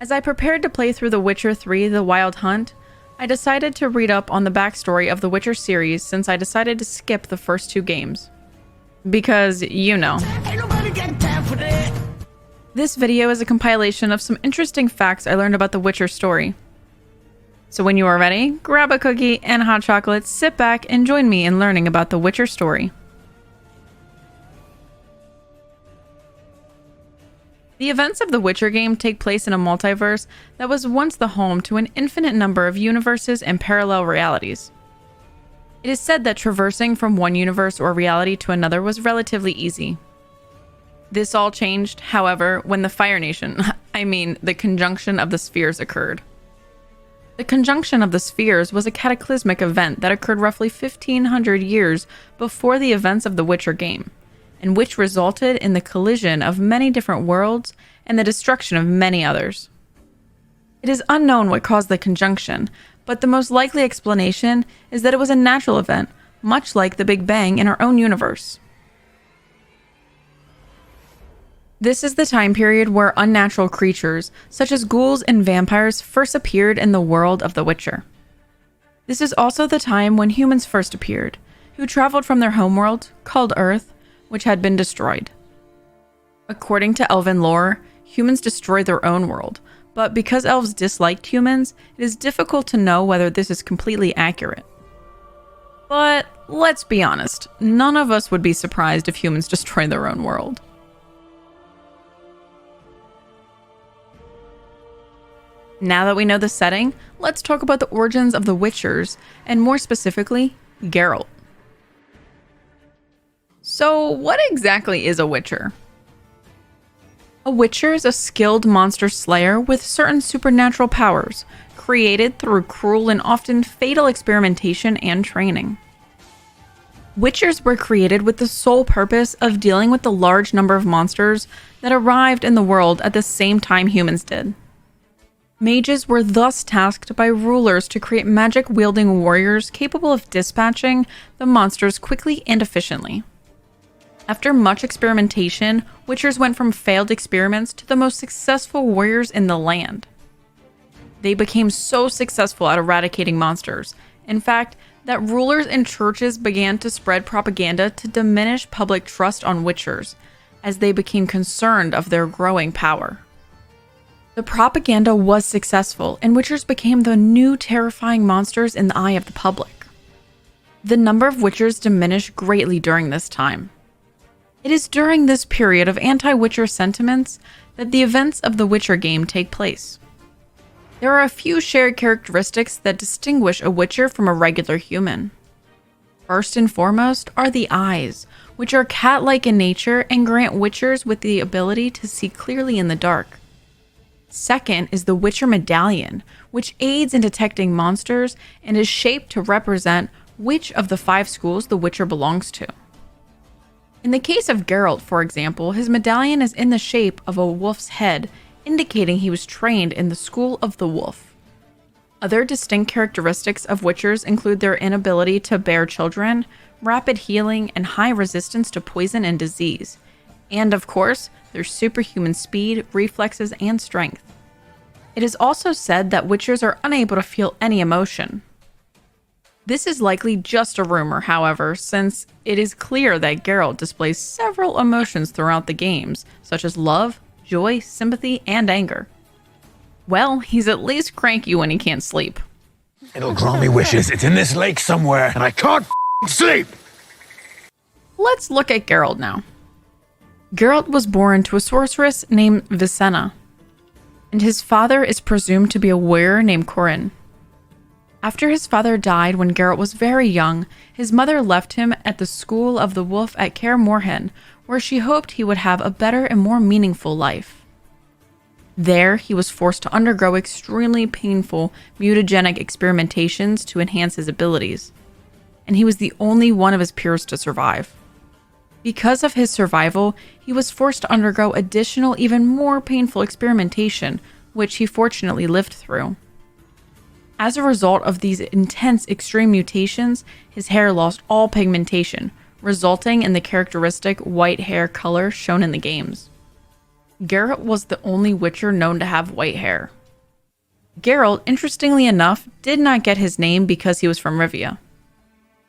As I prepared to play through The Witcher 3: The Wild Hunt, I decided to read up on the backstory of the Witcher series since I decided to skip the first 2 games. Because, you know. This video is a compilation of some interesting facts I learned about the Witcher story. So when you are ready, grab a cookie and hot chocolate, sit back, and join me in learning about the Witcher story. The events of the Witcher game take place in a multiverse that was once the home to an infinite number of universes and parallel realities. It is said that traversing from one universe or reality to another was relatively easy. This all changed, however, when the Fire Nation, the conjunction of the spheres occurred. The conjunction of the spheres was a cataclysmic event that occurred roughly 1500 years before the events of the Witcher game, and which resulted in the collision of many different worlds and the destruction of many others. It is unknown what caused the conjunction, but the most likely explanation is that it was a natural event, much like the Big Bang in our own universe. This is the time period where unnatural creatures, such as ghouls and vampires, first appeared in the world of The Witcher. This is also the time when humans first appeared, who traveled from their homeworld, called Earth, which had been destroyed. According to elven lore, humans destroyed their own world, but because elves disliked humans, it is difficult to know whether this is completely accurate. But let's be honest, none of us would be surprised if humans destroyed their own world. Now that we know the setting, let's talk about the origins of the Witchers, and more specifically, Geralt. So, what exactly is a Witcher? A Witcher is a skilled monster slayer with certain supernatural powers, created through cruel and often fatal experimentation and training. Witchers were created with the sole purpose of dealing with the large number of monsters that arrived in the world at the same time humans did. Mages were thus tasked by rulers to create magic-wielding warriors capable of dispatching the monsters quickly and efficiently. After much experimentation, Witchers went from failed experiments to the most successful warriors in the land. They became so successful at eradicating monsters, in fact, that rulers and churches began to spread propaganda to diminish public trust on Witchers, as they became concerned of their growing power. The propaganda was successful, and Witchers became the new terrifying monsters in the eye of the public. The number of Witchers diminished greatly during this time. It is during this period of anti-Witcher sentiments that the events of the Witcher game take place. There are a few shared characteristics that distinguish a Witcher from a regular human. First and foremost are the eyes, which are cat-like in nature and grant Witchers with the ability to see clearly in the dark. Second is the Witcher Medallion, which aids in detecting monsters and is shaped to represent which of the 5 schools the Witcher belongs to. In the case of Geralt, for example, his medallion is in the shape of a wolf's head, indicating he was trained in the School of the Wolf. Other distinct characteristics of Witchers include their inability to bear children, rapid healing, and high resistance to poison and disease. And of course, their superhuman speed, reflexes, and strength. It is also said that Witchers are unable to feel any emotion. This is likely just a rumor, however, since it is clear that Geralt displays several emotions throughout the games, such as love, joy, sympathy, and anger. Well, he's at least cranky when he can't sleep. It'll grant me wishes. It's in this lake somewhere, and I can't sleep! Let's look at Geralt now. Geralt was born to a sorceress named Vicenna, and his father is presumed to be a warrior named Corin. After his father died when Geralt was very young, his mother left him at the School of the Wolf at Kaer Morhen, where she hoped he would have a better and more meaningful life. There, he was forced to undergo extremely painful mutagenic experimentations to enhance his abilities, and he was the only one of his peers to survive. Because of his survival, he was forced to undergo additional, even more painful experimentation, which he fortunately lived through. As a result of these intense extreme mutations, his hair lost all pigmentation, resulting in the characteristic white hair color shown in the games. Geralt was the only Witcher known to have white hair. Geralt, interestingly enough, did not get his name because he was from Rivia.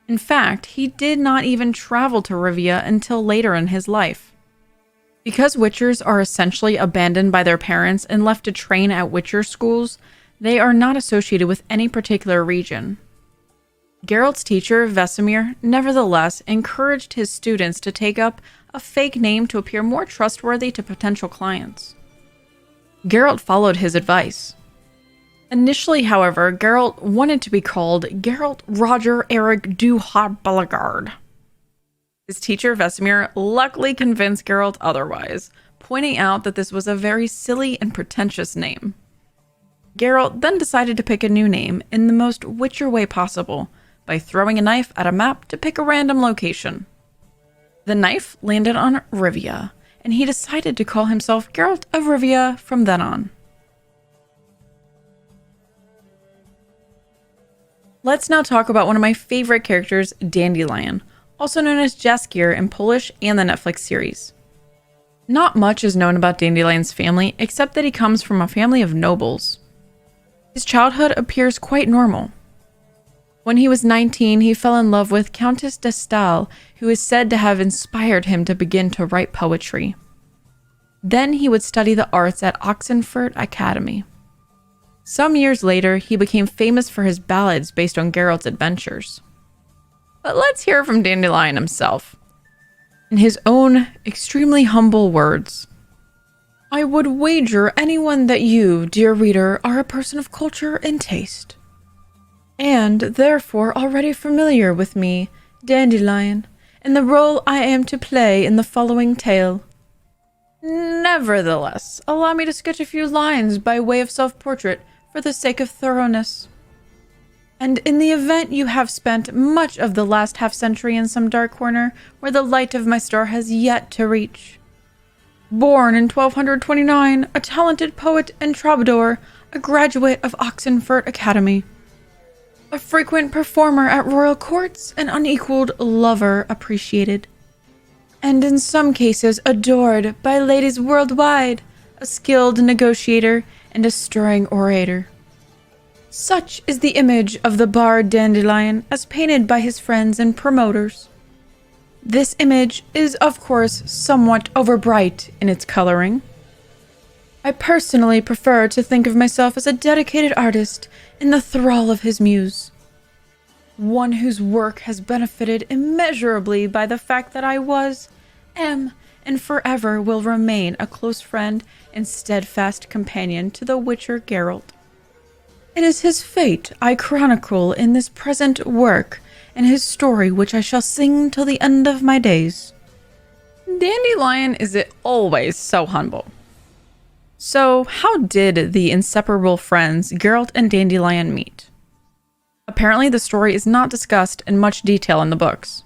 In fact, he did not even travel to Rivia until later in his life. Because Witchers are essentially abandoned by their parents and left to train at Witcher schools, they are not associated with any particular region. Geralt's teacher, Vesemir, nevertheless encouraged his students to take up a fake name to appear more trustworthy to potential clients. Geralt followed his advice. Initially, however, Geralt wanted to be called Geralt Roger Eric du Hart-Bellegarde. His teacher, Vesemir, luckily convinced Geralt otherwise, pointing out that this was a very silly and pretentious name. Geralt then decided to pick a new name in the most Witcher way possible, by throwing a knife at a map to pick a random location. The knife landed on Rivia, and he decided to call himself Geralt of Rivia from then on. Let's now talk about one of my favorite characters, Dandelion, also known as Jaskier in Polish and the Netflix series. Not much is known about Dandelion's family, except that he comes from a family of nobles. His childhood appears quite normal. When he was 19, he fell in love with Countess de Stael, who is said to have inspired him to begin to write poetry. Then he would study the arts at Oxenfurt Academy. Some years later, he became famous for his ballads based on Geralt's adventures. But let's hear from Dandelion himself. In his own extremely humble words, "I would wager anyone that you, dear reader, are a person of culture and taste, and therefore already familiar with me, Dandelion, and the role I am to play in the following tale. Nevertheless, allow me to sketch a few lines by way of self-portrait for the sake of thoroughness. And in the event you have spent much of the last half-century in some dark corner where the light of my star has yet to reach. Born in 1229, a talented poet and troubadour, a graduate of Oxenfurt Academy. A frequent performer at royal courts, an unequaled lover appreciated. And in some cases adored by ladies worldwide, a skilled negotiator and a stirring orator. Such is the image of the bard Dandelion as painted by his friends and promoters. This image is, of course, somewhat overbright in its coloring. I personally prefer to think of myself as a dedicated artist in the thrall of his muse. One whose work has benefited immeasurably by the fact that I was, am, and forever will remain a close friend and steadfast companion to the Witcher Geralt. It is his fate I chronicle in this present work, and his story which I shall sing till the end of my days." Dandelion is always so humble. So, how did the inseparable friends Geralt and Dandelion meet? Apparently, the story is not discussed in much detail in the books.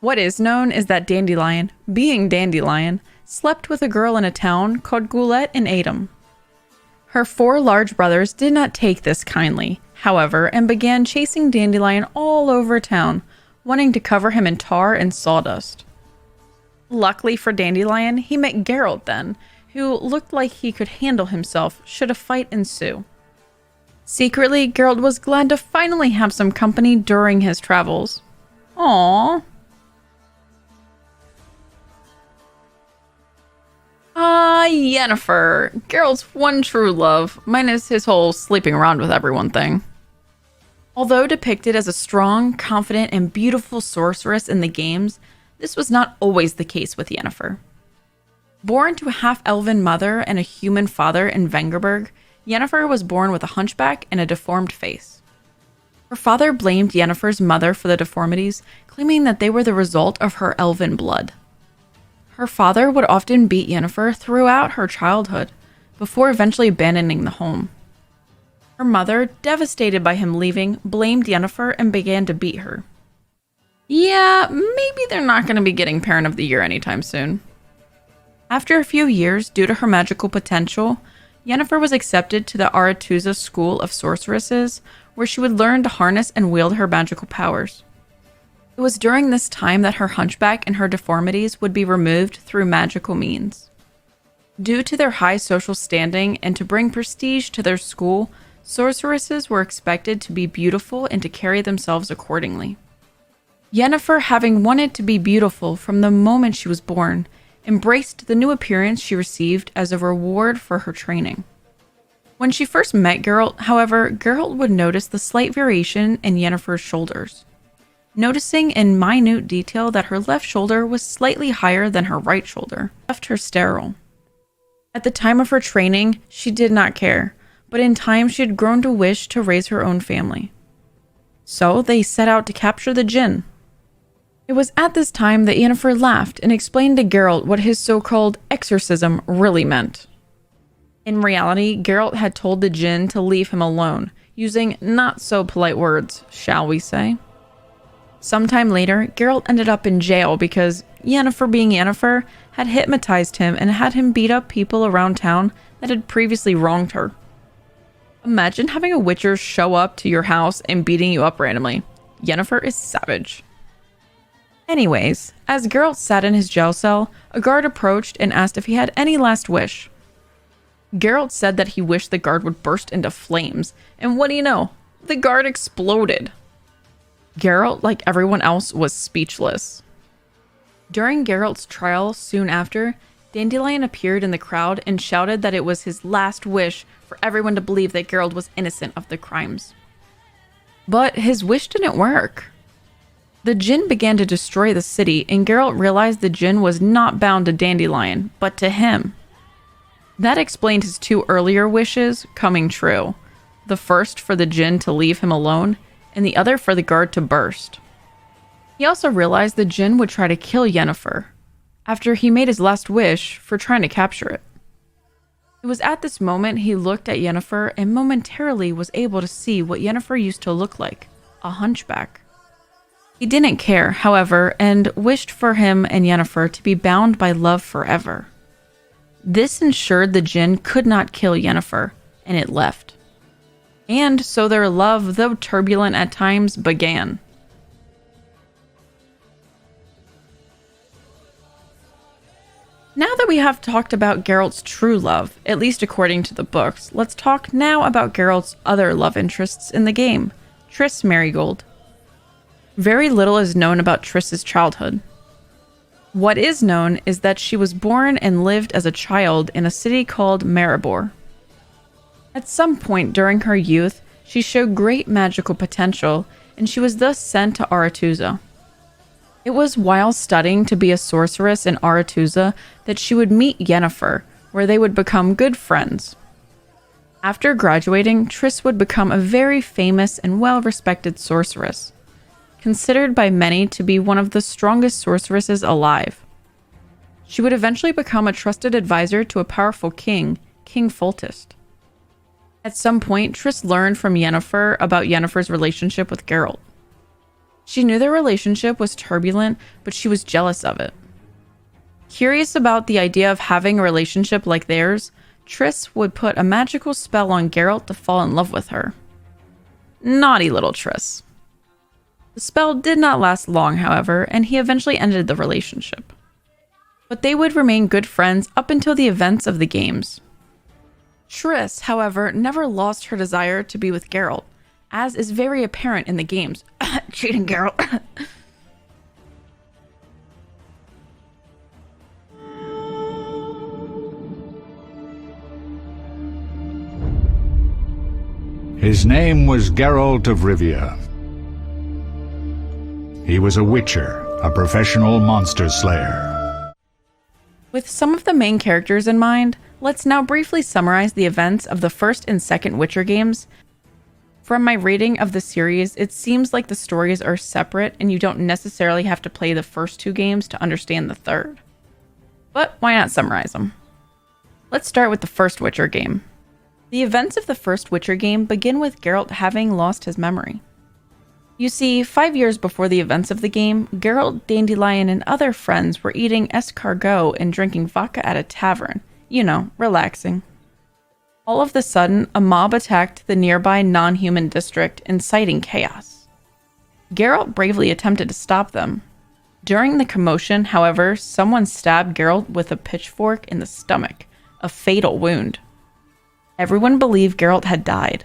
What is known is that Dandelion, being Dandelion, slept with a girl in a town called Goulet in Adem. Her 4 large brothers did not take this kindly, however, and began chasing Dandelion all over town, wanting to cover him in tar and sawdust. Luckily for Dandelion, he met Geralt then, who looked like he could handle himself should a fight ensue. Secretly, Geralt was glad to finally have some company during his travels. Aww. Yennefer, Geralt's one true love, minus his whole sleeping around with everyone thing. Although depicted as a strong, confident, and beautiful sorceress in the games, this was not always the case with Yennefer. Born to a half-elven mother and a human father in Vengerberg, Yennefer was born with a hunchback and a deformed face. Her father blamed Yennefer's mother for the deformities, claiming that they were the result of her elven blood. Her father would often beat Yennefer throughout her childhood, before eventually abandoning the home. Her mother, devastated by him leaving, blamed Yennefer and began to beat her. Yeah, maybe they're not going to be getting Parent of the Year anytime soon. After a few years, due to her magical potential, Yennefer was accepted to the Aretuza School of Sorceresses, where she would learn to harness and wield her magical powers. It was during this time that her hunchback and her deformities would be removed through magical means. Due to their high social standing and to bring prestige to their school, sorceresses were expected to be beautiful and to carry themselves accordingly. Yennefer, having wanted to be beautiful from the moment she was born, embraced the new appearance she received as a reward for her training. When she first met Geralt, however, Geralt would notice the slight variation in Yennefer's shoulders, noticing in minute detail that her left shoulder was slightly higher than her right shoulder, left her sterile. At the time of her training, she did not care, but in time she had grown to wish to raise her own family. So they set out to capture the djinn. It was at this time that Yennefer laughed and explained to Geralt what his so-called exorcism really meant. In reality, Geralt had told the djinn to leave him alone, using not so polite words, shall we say. Sometime later, Geralt ended up in jail because Yennefer, being Yennefer, had hypnotized him and had him beat up people around town that had previously wronged her. Imagine having a witcher show up to your house and beating you up randomly. Yennefer is savage. Anyways, as Geralt sat in his jail cell, a guard approached and asked if he had any last wish. Geralt said that he wished the guard would burst into flames, and what do you know? The guard exploded. Geralt, like everyone else, was speechless. During Geralt's trial soon after, Dandelion appeared in the crowd and shouted that it was his last wish for everyone to believe that Geralt was innocent of the crimes. But his wish didn't work. The djinn began to destroy the city, and Geralt realized the djinn was not bound to Dandelion, but to him. That explained his two earlier wishes coming true. The first for the djinn to leave him alone, and the other for the guard to burst. He also realized the djinn would try to kill Yennefer, after he made his last wish for trying to capture it. It was at this moment he looked at Yennefer and momentarily was able to see what Yennefer used to look like, a hunchback. He didn't care, however, and wished for him and Yennefer to be bound by love forever. This ensured the djinn could not kill Yennefer, and it left. And so their love, though turbulent at times, began. Now that we have talked about Geralt's true love, at least according to the books, let's talk now about Geralt's other love interests in the game, Triss Merigold. Very little is known about Triss's childhood. What is known is that she was born and lived as a child in a city called Maribor. At some point during her youth, she showed great magical potential, and she was thus sent to Aretuza. It was while studying to be a sorceress in Aretuza that she would meet Yennefer, where they would become good friends. After graduating, Triss would become a very famous and well-respected sorceress, considered by many to be one of the strongest sorceresses alive. She would eventually become a trusted advisor to a powerful king, King Foltest. At some point, Triss learned from Yennefer about Yennefer's relationship with Geralt. She knew their relationship was turbulent, but she was jealous of it. Curious about the idea of having a relationship like theirs, Triss would put a magical spell on Geralt to fall in love with her. Naughty little Triss. The spell did not last long, however, and he eventually ended the relationship. But they would remain good friends up until the events of the games. Triss, however, never lost her desire to be with Geralt, as is very apparent in the games. Cheating Geralt. His name was Geralt of Rivia. He was a witcher, a professional monster slayer. With some of the main characters in mind, let's now briefly summarize the events of the first and second Witcher games. From my reading of the series, it seems like the stories are separate and you don't necessarily have to play the first two games to understand the third. But why not summarize them? Let's start with the first Witcher game. The events of the first Witcher game begin with Geralt having lost his memory. You see, 5 years before the events of the game, Geralt, Dandelion, and other friends were eating escargot and drinking vodka at a tavern. You know, relaxing. All of a sudden, a mob attacked the nearby non-human district, inciting chaos. Geralt bravely attempted to stop them. During the commotion, however, someone stabbed Geralt with a pitchfork in the stomach, a fatal wound. Everyone believed Geralt had died.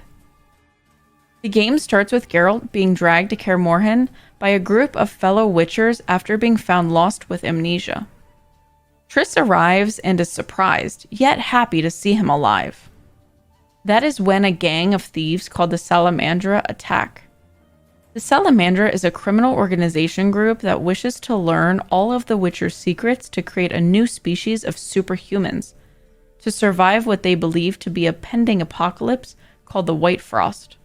The game starts with Geralt being dragged to Kaer Morhen by a group of fellow Witchers after being found lost with amnesia. Triss arrives and is surprised, yet happy to see him alive. That is when a gang of thieves called the Salamandra attack. The Salamandra is a criminal organization group that wishes to learn all of the Witcher's secrets to create a new species of superhumans to survive what they believe to be a pending apocalypse called the White Frost.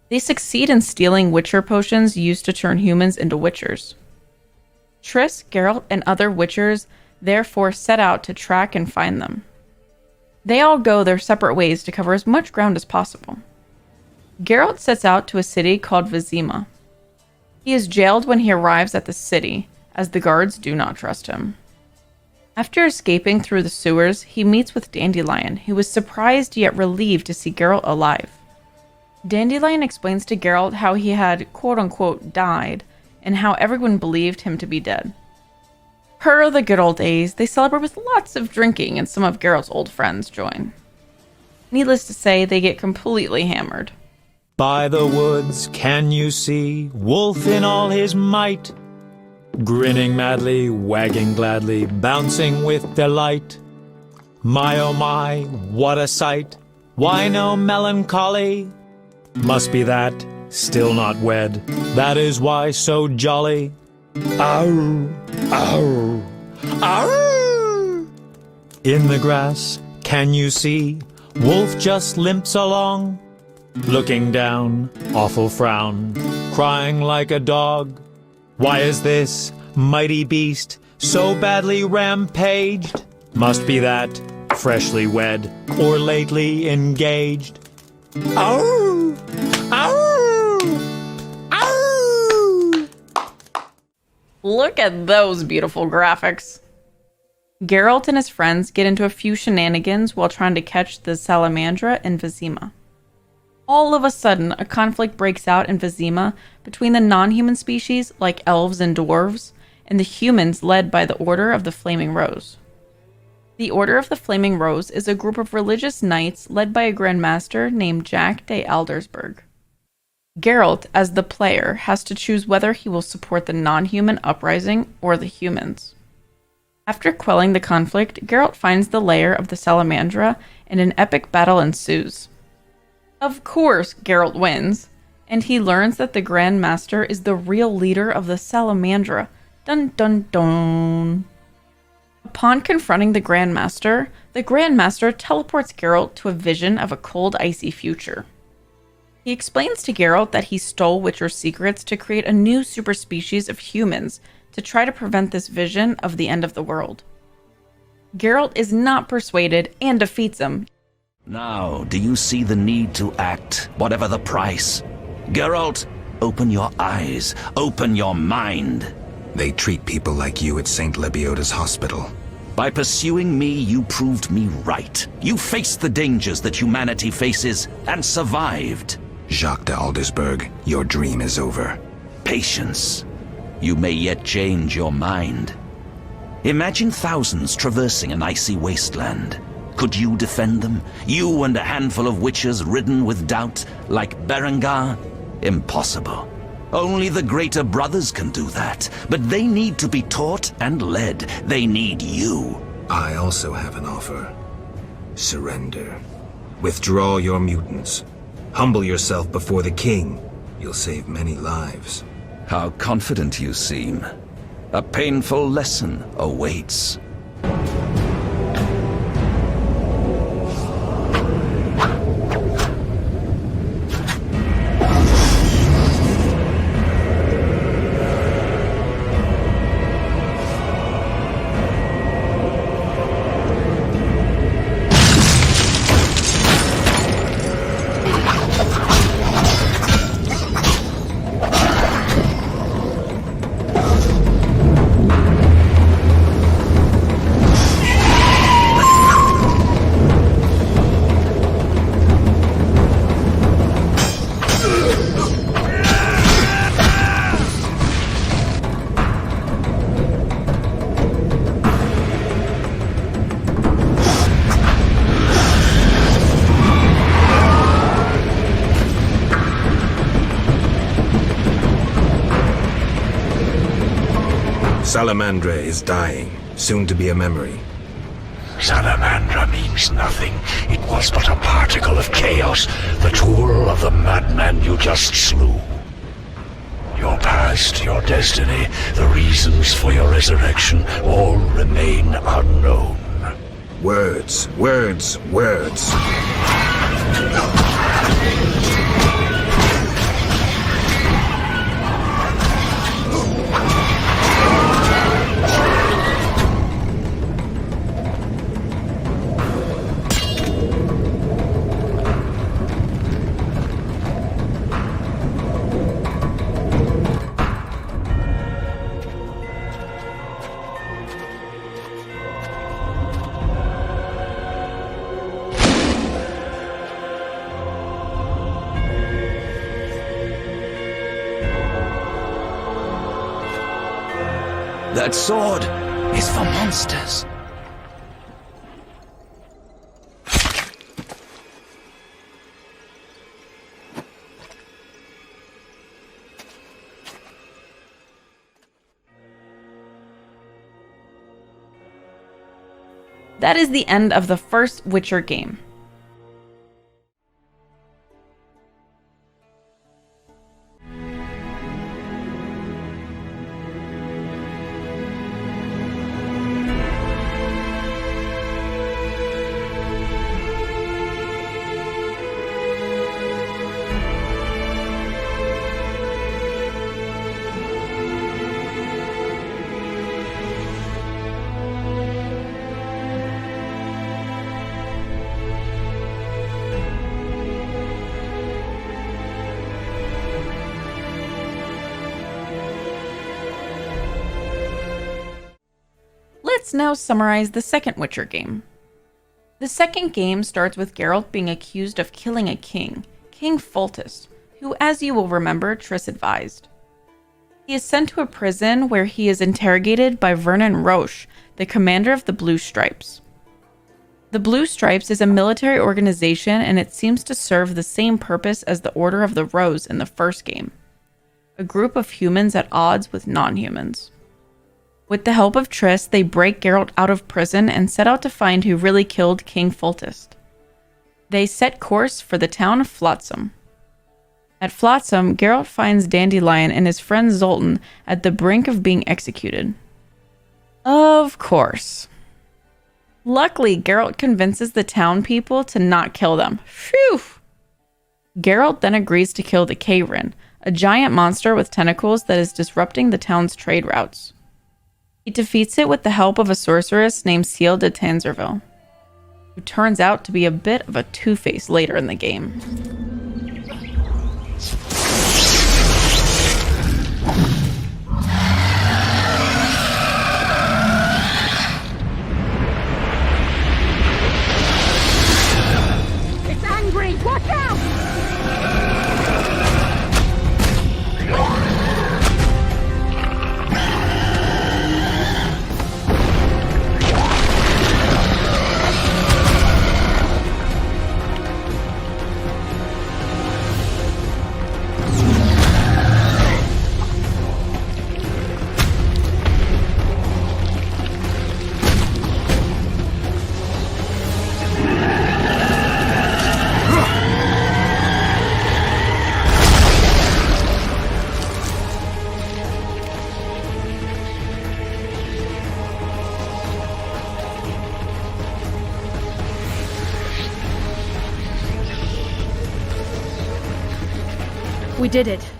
They succeed in stealing Witcher potions used to turn humans into Witchers. Triss, Geralt, and other Witchers therefore set out to track and find them. They all go their separate ways to cover as much ground as possible. Geralt sets out to a city called Vizima. He is jailed when he arrives at the city, as the guards do not trust him. After escaping through the sewers, he meets with Dandelion, who is surprised yet relieved to see Geralt alive. Dandelion explains to Geralt how he had quote-unquote died, and how everyone believed him to be dead. Per the good old days, they celebrate with lots of drinking, and some of Geralt's old friends join. Needless to say, they get completely hammered. By the woods can you see Wolf in all his might, grinning madly, wagging gladly, bouncing with delight. My oh my, what a sight! Why no melancholy? Must be that, still not wed, that is why so jolly. Ow, ow, ow! In the grass, can you see, Wolf just limps along, looking down, awful frown, crying like a dog. Why is this mighty beast so badly rampaged? Must be that, freshly wed, or lately engaged. Ow! Ow! Ow! Look at those beautiful graphics. Geralt and his friends get into a few shenanigans while trying to catch the Salamandra in Vizima. All of a sudden, a conflict breaks out in Vizima between the non-human species, like elves and dwarves, and the humans led by the Order of the Flaming Rose. The Order of the Flaming Rose is a group of religious knights led by a Grand Master named Jack de Aldersberg. Geralt, as the player, has to choose whether he will support the non-human uprising or the humans. After quelling the conflict, Geralt finds the lair of the Salamandra and an epic battle ensues. Of course, Geralt wins, and he learns that the Grand Master is the real leader of the Salamandra. Dun dun dun. Upon confronting the Grand Master teleports Geralt to a vision of a cold, icy future. He explains to Geralt that he stole Witcher's secrets to create a new superspecies of humans to try to prevent this vision of the end of the world. Geralt is not persuaded and defeats him. Now, do you see the need to act, whatever the price? Geralt, open your eyes, open your mind. They treat people like you at St. Lebioda's hospital. By pursuing me, you proved me right. You faced the dangers that humanity faces and survived. Jacques de Aldersberg, your dream is over. Patience. You may yet change your mind. Imagine thousands traversing an icy wasteland. Could you defend them? You and a handful of witches ridden with doubt, like Berengar? Impossible. Only the greater brothers can do that, but they need to be taught and led. They need you. I also have an offer. Surrender. Withdraw your mutants. Humble yourself before the king. You'll save many lives. How confident you seem. A painful lesson awaits. Salamandra is dying, soon to be a memory. Salamandra means nothing. It was but a particle of chaos, the tool of the madman you just slew. Your past, your destiny, the reasons for your resurrection all remain unknown. Words, words, words. That sword is for monsters. That is the end of the first Witcher game. Let's now summarize the second Witcher game. The second game starts with Geralt being accused of killing a king, King Foltest, who, as you will remember, Triss advised. He is sent to a prison where he is interrogated by Vernon Roche, the commander of the Blue Stripes. The Blue Stripes is a military organization, and it seems to serve the same purpose as the Order of the Rose in the first game, a group of humans at odds with non-humans. With the help of Triss, they break Geralt out of prison and set out to find who really killed King Foltest. They set course for the town of Flotsam. At Flotsam, Geralt finds Dandelion and his friend Zoltan at the brink of being executed. Of course. Luckily, Geralt convinces the town people to not kill them. Phew! Geralt then agrees to kill the Kayrin, a giant monster with tentacles that is disrupting the town's trade routes. He defeats it with the help of a sorceress named Ciel de Tanzerville, who turns out to be a bit of a two-face later in the game. It's angry! Watch out! We did it.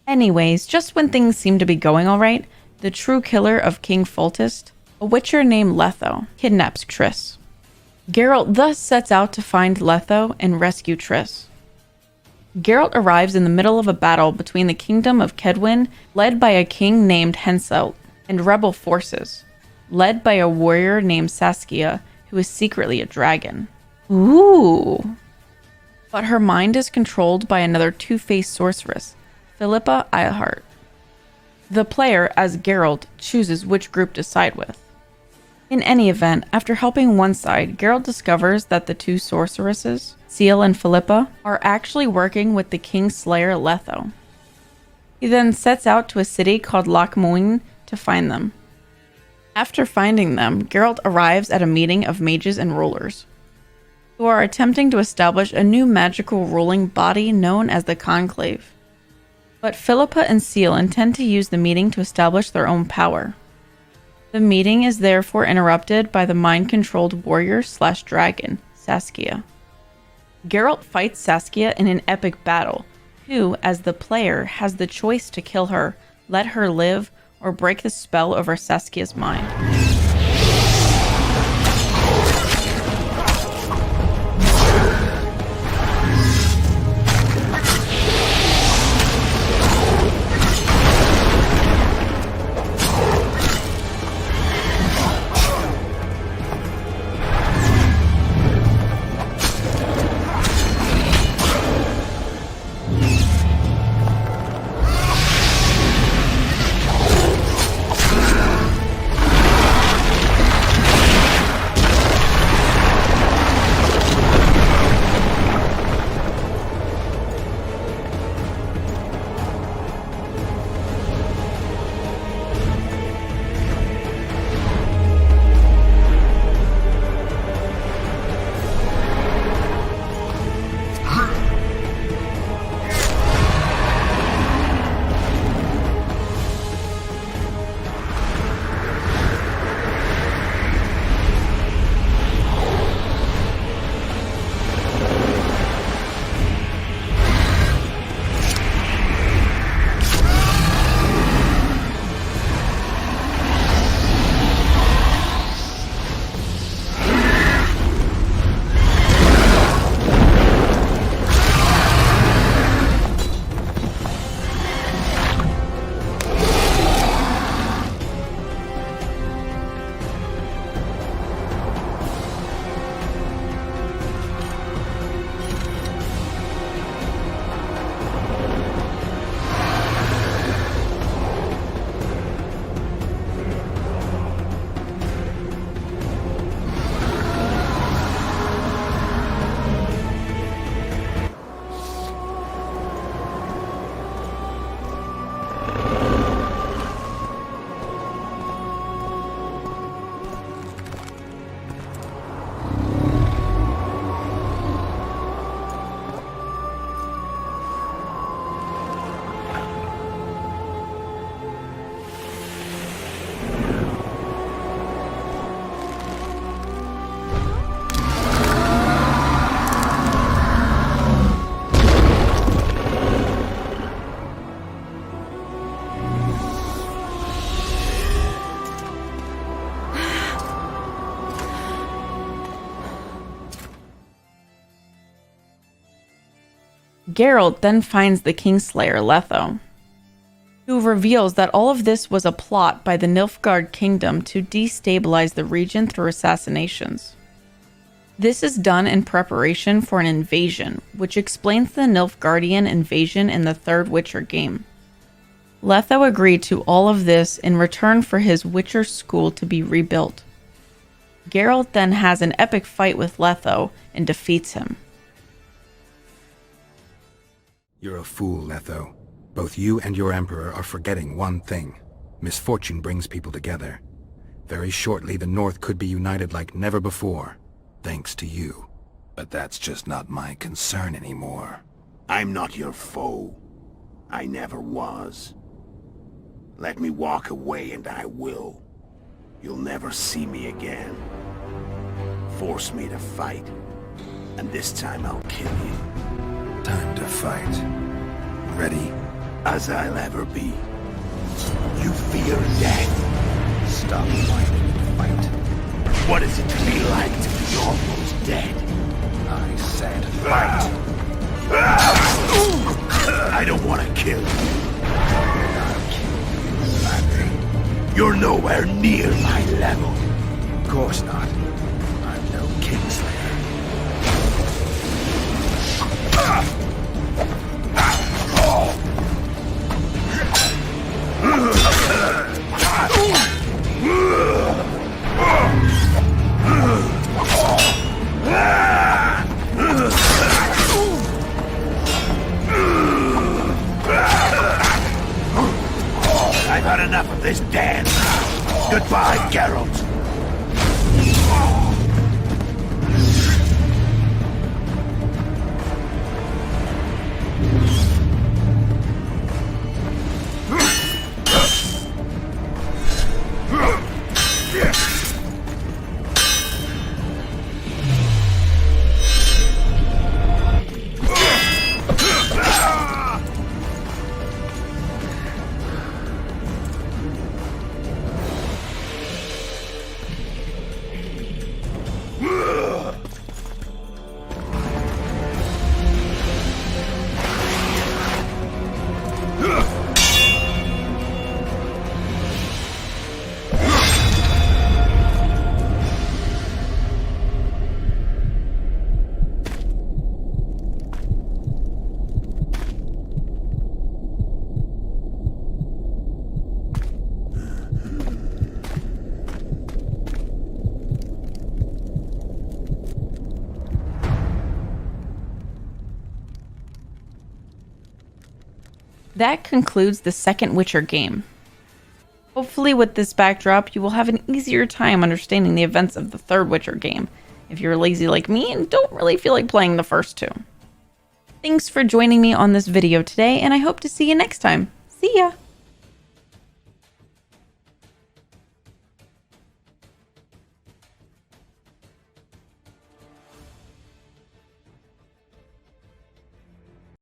Anyways, just when things seem to be going alright, the true killer of King Foltest, a witcher named Letho, kidnaps Triss. Geralt thus sets out to find Letho and rescue Triss. Geralt arrives in the middle of a battle between the kingdom of Kedwin, led by a king named Henselt, and rebel forces, led by a warrior named Saskia, who is secretly a dragon. Ooh! But her mind is controlled by another two-faced sorceress, Philippa Eilhart. The player, as Geralt, chooses which group to side with. In any event, after helping one side, Geralt discovers that the two sorceresses, Ciel and Philippa, are actually working with the King Slayer Letho. He then sets out to a city called Lochmoin to find them. After finding them, Geralt arrives at a meeting of mages and rulers, who are attempting to establish a new magical ruling body known as the Conclave. But Philippa and Seal intend to use the meeting to establish their own power. The meeting is therefore interrupted by the mind-controlled warrior/dragon, Saskia. Geralt fights Saskia in an epic battle, who, as the player, has the choice to kill her, let her live, or break the spell over Saskia's mind. Geralt then finds the Kingslayer Letho, who reveals that all of this was a plot by the Nilfgaard kingdom to destabilize the region through assassinations. This is done in preparation for an invasion, which explains the Nilfgaardian invasion in the third Witcher game. Letho agreed to all of this in return for his Witcher school to be rebuilt. Geralt then has an epic fight with Letho and defeats him. You're a fool, Letho. Both you and your Emperor are forgetting one thing. Misfortune brings people together. Very shortly, the North could be united like never before, thanks to you. But that's just not my concern anymore. I'm not your foe. I never was. Let me walk away and I will. You'll never see me again. Force me to fight, and this time I'll kill you. Time to fight. Ready? As I'll ever be. You fear death. Stop whining and fight. What is it to be like to be almost dead? I said fight. I don't want to kill you. I'll kill you gladly. You're nowhere near my level. Of course not. I'm no Kingslayer. That concludes the second Witcher game. Hopefully with this backdrop, you will have an easier time understanding the events of the third Witcher game, if you're lazy like me and don't really feel like playing the first two. Thanks for joining me on this video today, and I hope to see you next time. See ya!